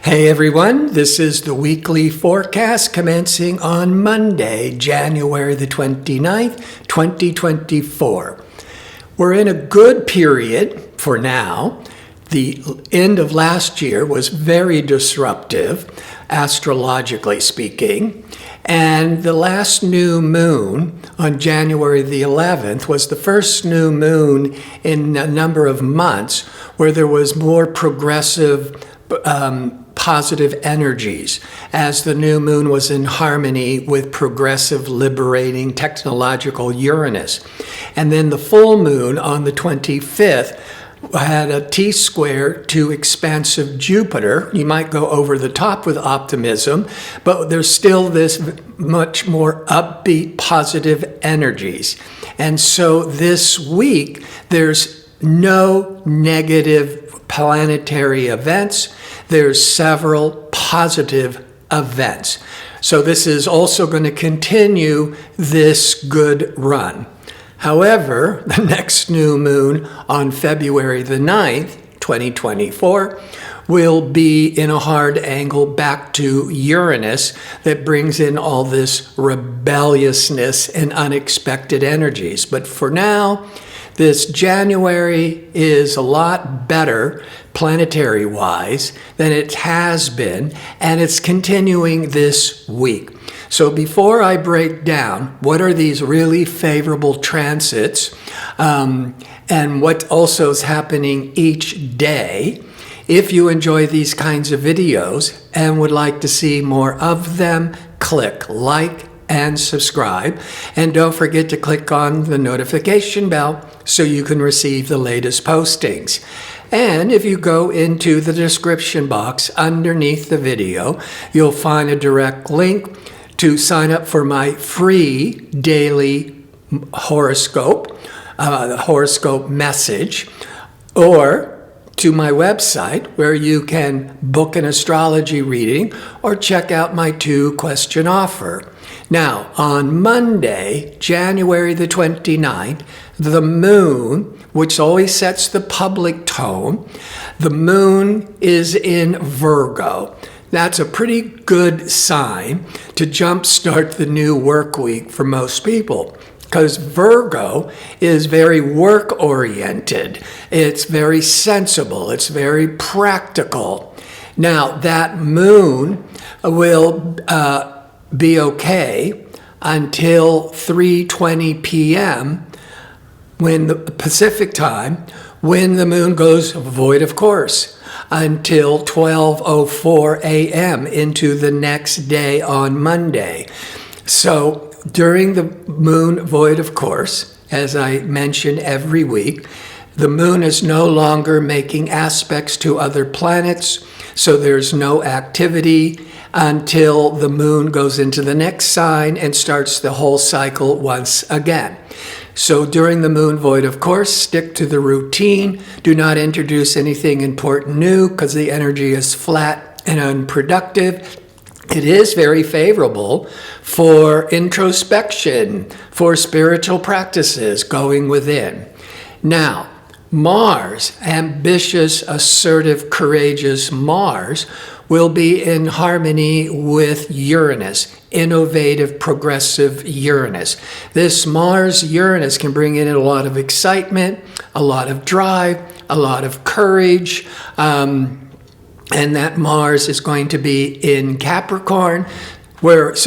Hey everyone, this is the weekly forecast commencing on Monday, January the 29th, 2024. We're in a good period for now. The end of last year was very disruptive, astrologically speaking, and the last new moon on January the 11th was the first new moon in a number of months where there was more progressive positive energies, as the new moon was in harmony with progressive, liberating, technological Uranus. And then the full moon on the 25th had a T-square to expansive Jupiter. You might go over the top with optimism, but there's still this much more upbeat, positive energies. And so this week, there's no negative planetary events. There's several positive events. So this is also going to continue this good run. However, the next new moon on February the 9th, 2024, will be in a hard angle back to Uranus that brings in all this rebelliousness and unexpected energies. But for now, this January is a lot better planetary-wise than it has been, and it's continuing this week. So before I break down what are these really favorable transits and what also is happening each day, if you enjoy these kinds of videos and would like to see more of them, click like and subscribe. And don't forget to click on the notification bell so you can receive the latest postings. And if you go into the description box underneath the video, you'll find a direct link to sign up for my free daily horoscope, the horoscope message, or to my website where you can book an astrology reading or check out my 2-question offer. Now, on Monday, January the 29th, the moon, which always sets the public tone, the moon is in Virgo. That's a pretty good sign to jumpstart the new work week for most people, because Virgo is very work-oriented. It's very sensible. It's very practical. Now, that moon will be okay until 3:20 p.m. when the Pacific time, when the moon goes void of course, until 12:04 a.m. into the next day on Monday. So during the moon void of course, as I mention every week, the moon is no longer making aspects to other planets, so there's no activity until the moon goes into the next sign and starts the whole cycle once again. So during the moon void, of course, stick to the routine. Do not introduce anything important new because the energy is flat and unproductive. It is very favorable for introspection, for spiritual practices, going within. Now, Mars, ambitious, assertive, courageous Mars, will be in harmony with Uranus, innovative, progressive Uranus. This Mars-Uranus can bring in a lot of excitement, a lot of drive, a lot of courage, and that Mars is going to be in Capricorn, where Mars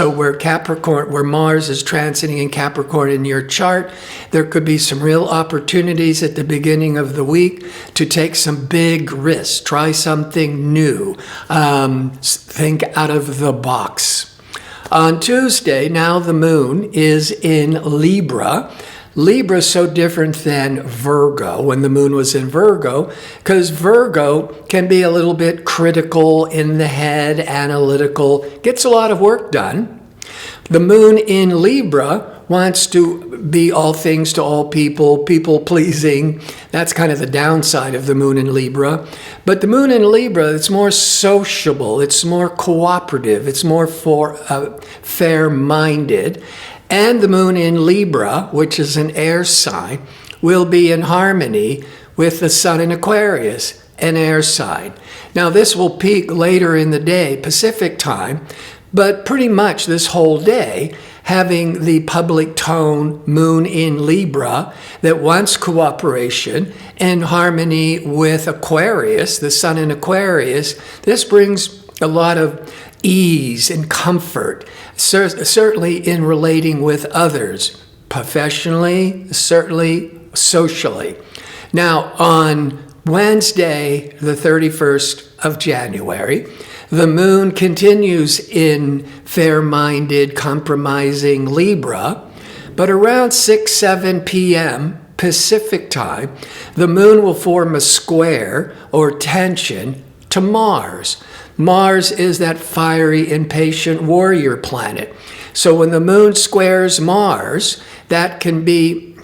is transiting in Capricorn in your chart. There could be some real opportunities at the beginning of the week to take some big risks, try something new, think out of the box. On Tuesday, now the moon is in Libra. Libra is so different than Virgo when the moon was in Virgo, because Virgo can be a little bit critical in the head, analytical, gets a lot of work done. The moon in Libra wants to be all things to all people, people-pleasing. That's kind of the downside of the moon in Libra. But the moon in Libra, it's more sociable, it's more cooperative, it's more fair-minded. And the moon in Libra, which is an air sign, will be in harmony with the sun in Aquarius, an air sign. Now, this will peak later in the day, Pacific time, but pretty much this whole day, having the public tone moon in Libra that wants cooperation and harmony with Aquarius, the sun in Aquarius. This brings a lot of ease and comfort, certainly in relating with others, professionally, certainly socially. Now, on Wednesday, the 31st of January, the moon continues in fair-minded, compromising Libra, but around 7 p.m. Pacific time, the moon will form a square or tension to Mars. Mars is that fiery, impatient warrior planet. So when the moon squares Mars, that can be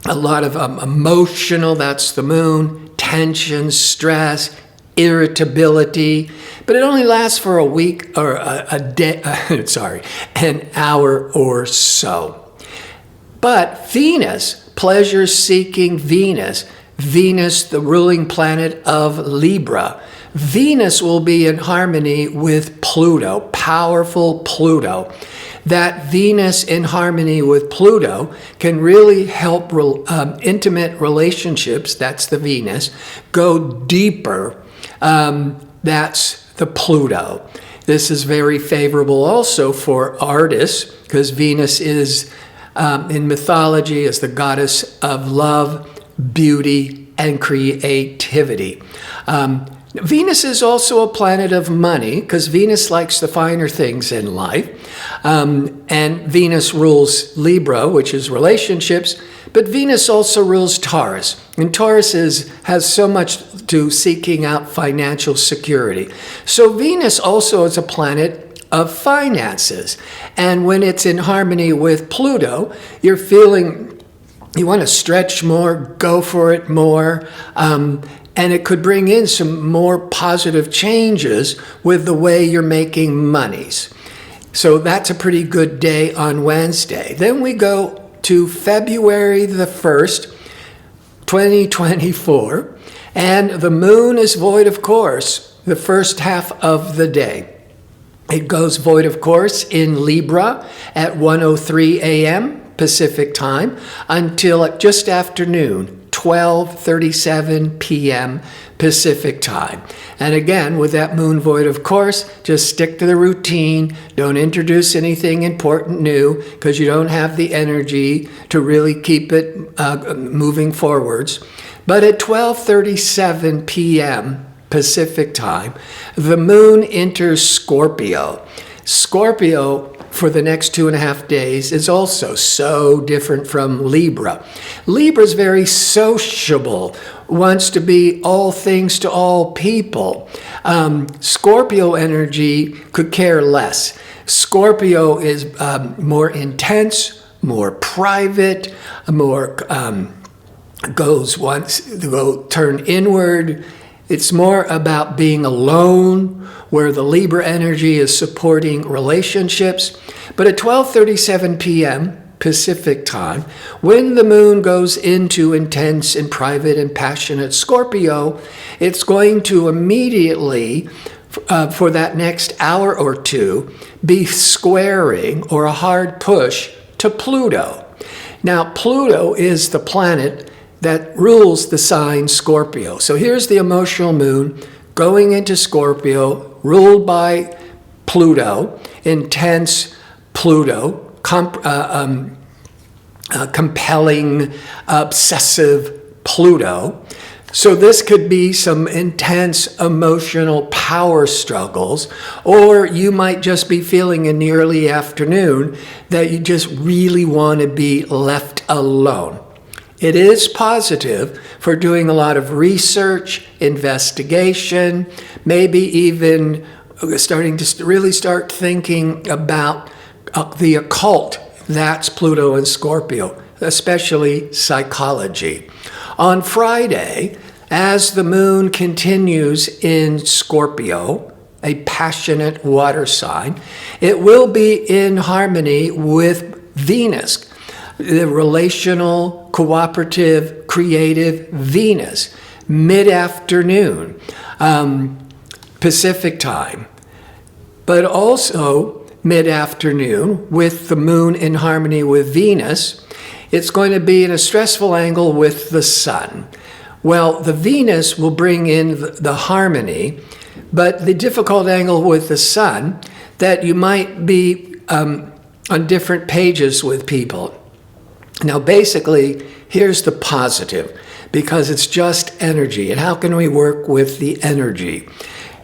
a lot of emotional, that's the moon, tension, stress, irritability, but it only lasts for a week or a day, an hour or so. But Venus, pleasure-seeking Venus, the ruling planet of Libra, Venus will be in harmony with Pluto, powerful Pluto. That Venus in harmony with Pluto can really help intimate relationships, that's the Venus, go deeper. That's the Pluto. This is very favorable also for artists because Venus is in mythology as the goddess of love, beauty, and creativity. Venus is also a planet of money because Venus likes the finer things in life. And Venus rules Libra, which is relationships, but Venus also rules Taurus. And Taurus has so much to seeking out financial security. So Venus also is a planet of finances. And when it's in harmony with Pluto, you're feeling you want to stretch more, go for it more, and it could bring in some more positive changes with the way you're making monies. So that's a pretty good day on Wednesday. Then we go to February the 1st, 2024, and the moon is void of course the first half of the day. It goes void of course in Libra at 1:03 a.m. Pacific time until just after noon, 12:37 p.m. Pacific time. And again, with that moon void, of course, just stick to the routine. Don't introduce anything important new because you don't have the energy to really keep it moving forwards. But at 12:37 p.m. Pacific time, the moon enters Scorpio. Scorpio for the next 2.5 days is also so different from Libra. Libra is very sociable, wants to be all things to all people. Scorpio energy could care less. Scorpio is more intense, more private, more turn inward. It's more about being alone, where the Libra energy is supporting relationships. But at 12:37 p.m. Pacific time, when the moon goes into intense and private and passionate Scorpio, it's going to immediately, for that next hour or two, be squaring or a hard push to Pluto. Now, Pluto is the planet that rules the sign Scorpio. So here's the emotional moon going into Scorpio, ruled by Pluto, intense Pluto, compelling, obsessive Pluto. So this could be some intense emotional power struggles, or you might just be feeling in the early afternoon that you just really want to be left alone. It is positive for doing a lot of research, investigation, maybe even starting to really start thinking about the occult. That's Pluto and Scorpio, especially psychology. On Friday, as the moon continues in Scorpio, a passionate water sign, it will be in harmony with Venus, the relational, cooperative, creative Venus, mid-afternoon. Pacific time, but also mid-afternoon with the moon in harmony with Venus. It's going to be in a stressful angle with the sun. Well, the Venus will bring in the harmony, but the difficult angle with the sun, that you might be on different pages with people. Now, basically, here's the positive, because it's just energy. And how can we work with the energy?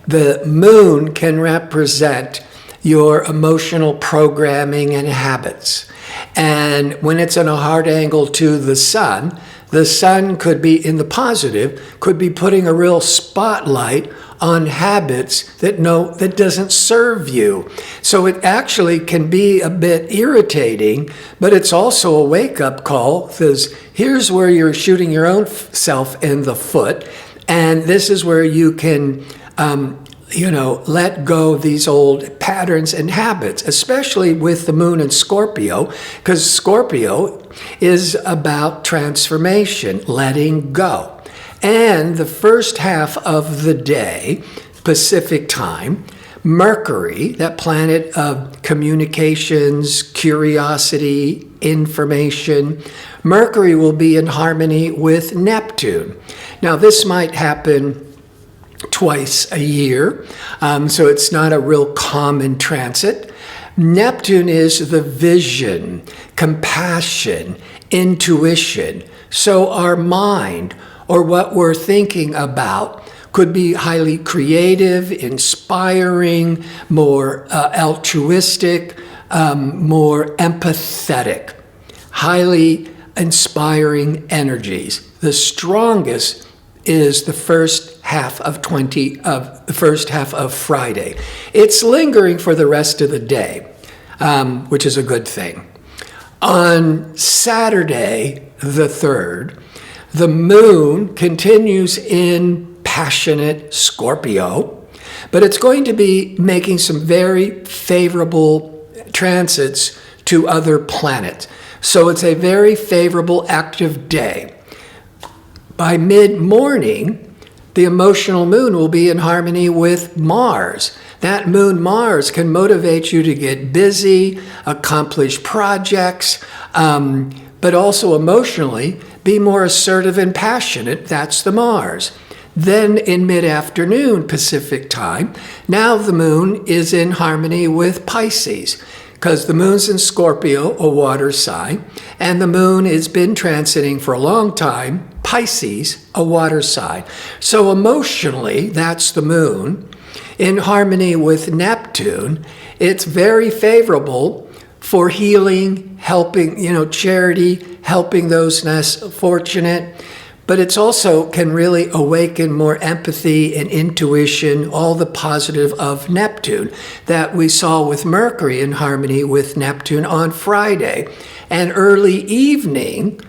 The moon can represent your emotional programming and habits. And when it's in a hard angle to the sun could be in the positive, could be putting a real spotlight on habits that doesn't serve you. So it actually can be a bit irritating, but it's also a wake-up call, because here's where you're shooting your own self in the foot, and this is where you can let go of these old patterns and habits, especially with the moon in Scorpio, because Scorpio is about transformation, letting go. And the first half of the day, Pacific time, Mercury, that planet of communications, curiosity, information, Mercury will be in harmony with Neptune. Now, this might happen twice a year, so it's not a real common transit. Neptune is the vision, compassion, intuition. So our mind, or what we're thinking about, could be highly creative, inspiring, more altruistic, more empathetic, highly inspiring energies. The strongest is the first half of Friday. It's lingering for the rest of the day, which is a good thing. On Saturday, the 3rd, the moon continues in passionate Scorpio, but it's going to be making some very favorable transits to other planets. So it's a very favorable active day. By mid-morning, the emotional moon will be in harmony with Mars. That moon Mars can motivate you to get busy, accomplish projects, but also emotionally be more assertive and passionate. That's the Mars. Then in mid-afternoon Pacific time, now the moon is in harmony with Pisces, because the moon's in Scorpio, a water sign, and the moon has been transiting for a long time, Pisces, a water sign. So emotionally, that's the moon. In harmony with Neptune, it's very favorable for healing, helping, charity, helping those less fortunate. But it's also can really awaken more empathy and intuition, all the positive of Neptune that we saw with Mercury in harmony with Neptune on Friday. And early evening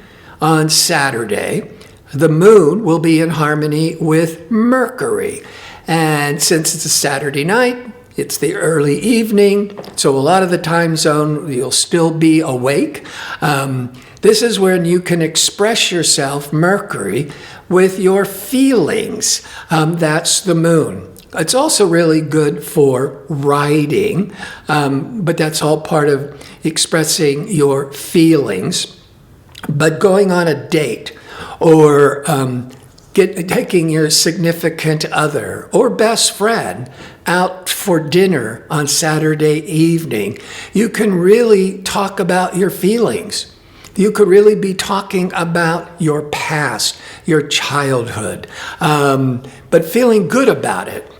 on Saturday, the moon will be in harmony with Mercury. And since it's a Saturday night, it's the early evening, so a lot of the time zone, you'll still be awake. This is when you can express yourself, Mercury, with your feelings. That's the moon. It's also really good for writing, but that's all part of expressing your feelings. But going on a date or taking your significant other or best friend out for dinner on Saturday evening, you can really talk about your feelings. You could really be talking about your past, your childhood, but feeling good about it.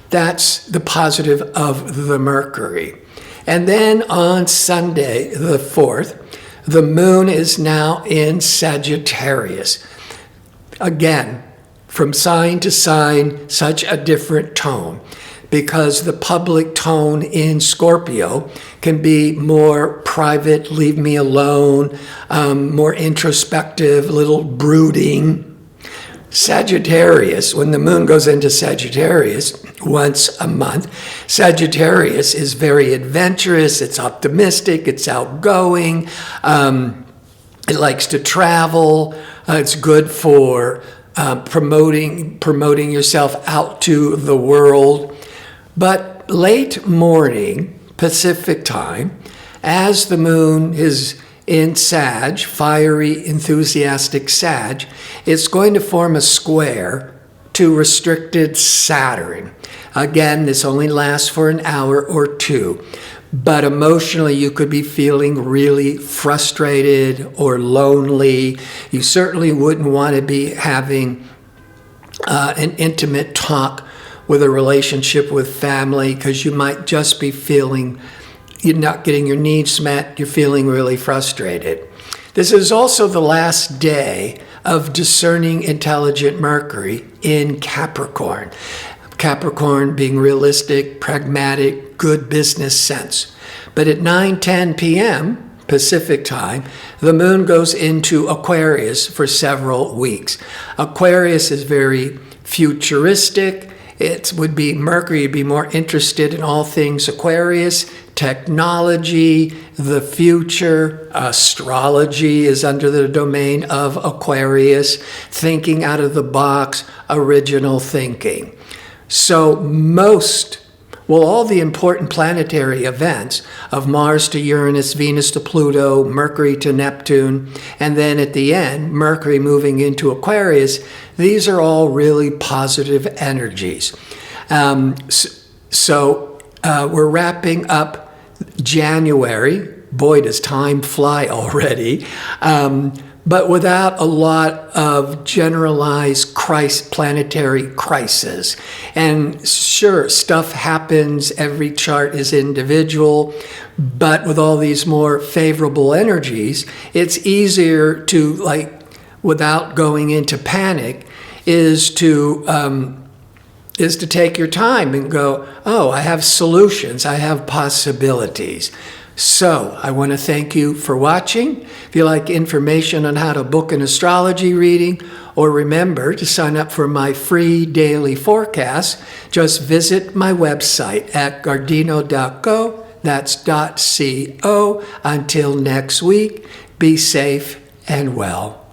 That's the positive of the Mercury. And then on Sunday, the 4th, the moon is now in Sagittarius. Again, from sign to sign, such a different tone, because the public tone in Scorpio can be more private, leave me alone, more introspective, a little brooding. Sagittarius, when the moon goes into Sagittarius once a month, Sagittarius is very adventurous, it's optimistic, it's outgoing, it likes to travel, it's good for promoting yourself out to the world. But late morning Pacific time, as the moon is in Sag, fiery, enthusiastic Sag, it's going to form a square to restricted Saturn. Again, this only lasts for an hour or two, but emotionally you could be feeling really frustrated or lonely. You certainly wouldn't want to be having an intimate talk with a relationship with family, because you might just be feeling you're not getting your needs met, you're feeling really frustrated. This is also the last day of discerning, intelligent Mercury in Capricorn. Capricorn being realistic, pragmatic, good business sense. But at 9:10 p.m. Pacific time, the moon goes into Aquarius for several weeks. Aquarius is very futuristic. It would be Mercury would be more interested in all things Aquarius, technology, the future. Astrology is under the domain of Aquarius, thinking out of the box, original thinking. So all the important planetary events of Mars to Uranus, Venus to Pluto, Mercury to Neptune, and then at the end, Mercury moving into Aquarius, these are all really positive energies. We're wrapping up January. Boy, does time fly already. But without a lot of generalized planetary crisis. And sure, stuff happens, every chart is individual, but with all these more favorable energies, it's easier to, without going into panic, is to take your time and go, oh, I have solutions, I have possibilities. So I want to thank you for watching. If you like information on how to book an astrology reading, or remember to sign up for my free daily forecast, just visit my website at gardino.co. That's .co. Until next week, be safe and well.